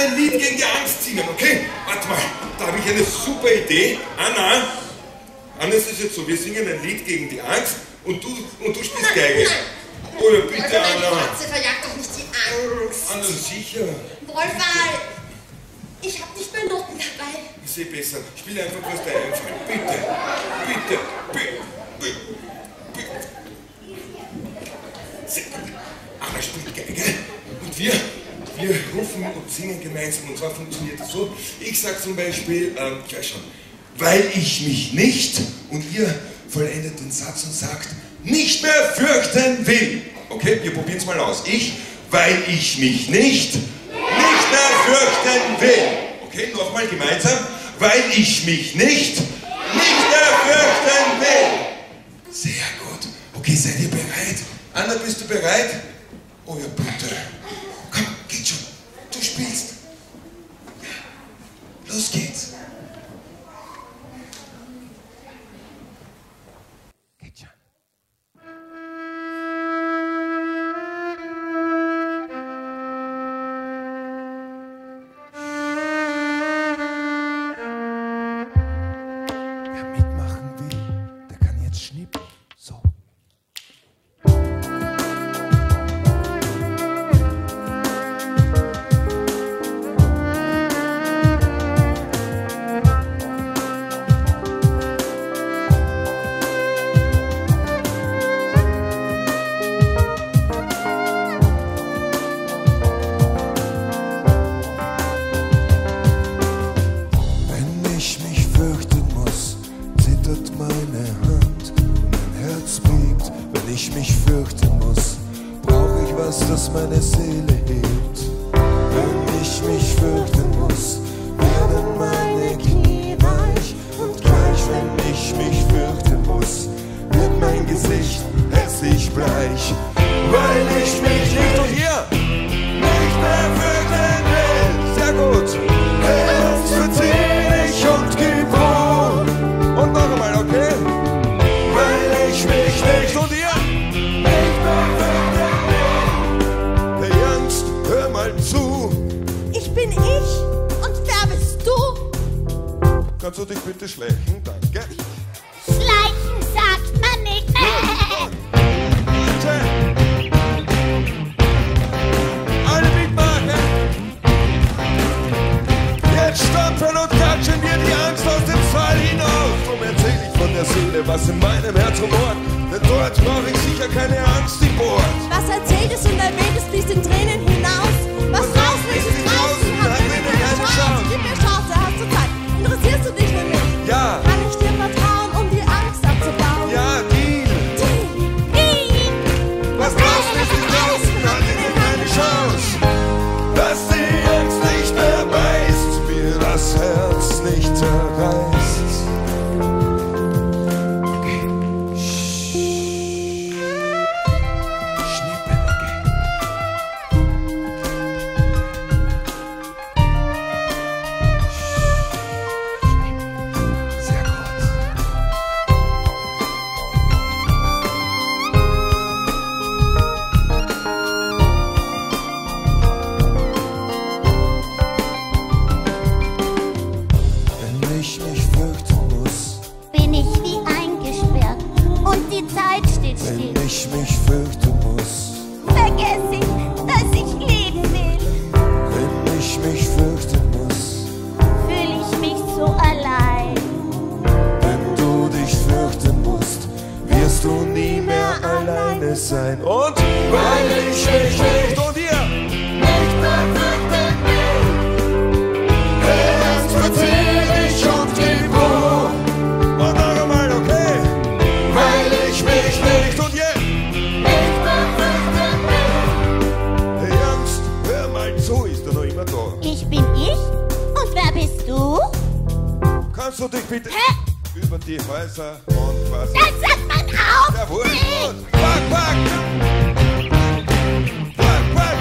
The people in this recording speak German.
ein Lied gegen die Angst singen, okay? Warte mal, da habe ich eine super Idee. Anna, es ist jetzt so, wir singen ein Lied gegen die Angst und du spielst Geige. Oder bitte, also Anna. meine Katze verjagt doch nicht die Angst. Anna, sicher. Wolfgang, ich habe nicht mehr Noten dabei. Ich sehe besser. Spiel einfach, was dir einfällt. Bitte, bitte, bitte. Anna spielt Geige und wir rufen und singen gemeinsam. Und zwar funktioniert das so. Ich sage zum Beispiel, ich weiß schon, weil ich mich nicht, und ihr vollendet den Satz und sagt, nicht mehr fürchten will. Okay, wir probieren es mal aus. Weil ich mich nicht mehr fürchten will. Okay, nochmal gemeinsam. Weil ich mich nicht mehr fürchten will. Sehr gut. Okay, seid ihr bereit? Anna, bist du bereit? Oh ja, bitte. Komm, geht schon. Du spielst. Ja. Los geht's. Geht schon. Wer mitmachen will, der kann jetzt schnippen. So. Wenn ich mich fürchten muss, brauche ich was, das meine Seele hebt. Wenn ich mich fürchten muss, werden meine Knie weich. Und gleich, wenn ich mich fürchten muss, wird mein Gesicht hässlich bleich. Weil ich mich nicht und hier nicht mehr fürchten will. Sehr gut. Jetzt verzieh ich und gib Ruhe. Und noch einmal, okay? Weil ich mich nicht und hier Ich bin ich und wer bist du? Kannst du dich bitte schleichen? Danke. Schleichen sagt man nicht. Bitte. Alle mitmachen. Jetzt stampfen und klatschen wir die Angst aus dem Saal hinaus. Drum erzähl ich von der Seele, was in meinem Herz rumort. Denn dort brauche ich sicher keine Angst im Bord. Was erzähltest und erwähntest, fließt in Tränen hinaus. Was draußen ist, ist draußen. Hat mir keine Chance. Gib mir Chance, hast du Zeit. Interessierst du dich für mich? Ja. Kann ich dir vertrauen, um die Angst abzubauen? Ja, Deal. Was draußen ist, ist draußen. Hat mir keine Chance. Dass die Angst nicht mehr beißt, mir das Herz nicht zerreißt. Wenn ich mich fürchten muss, vergesse ich, dass ich leben will. wenn ich mich fürchten muss, Fühle ich mich so allein. wenn du dich fürchten musst, wirst du nie mehr alleine sein. Und weil ich mich nicht und ihr nicht mehr fürchten will, erst verzieh ich und gib Ruhe. Und noch einmal, okay? Weil ich mich nicht und ihr nicht mehr fürchten will. Hey Angst, hör mal zu, ist er noch immer da? Ich bin ich und wer bist du? Kannst du dich bitte über die Häuser und quasi... Das hat man auch Jawohl, nicht. gut. Pack, pack! Pack, pack!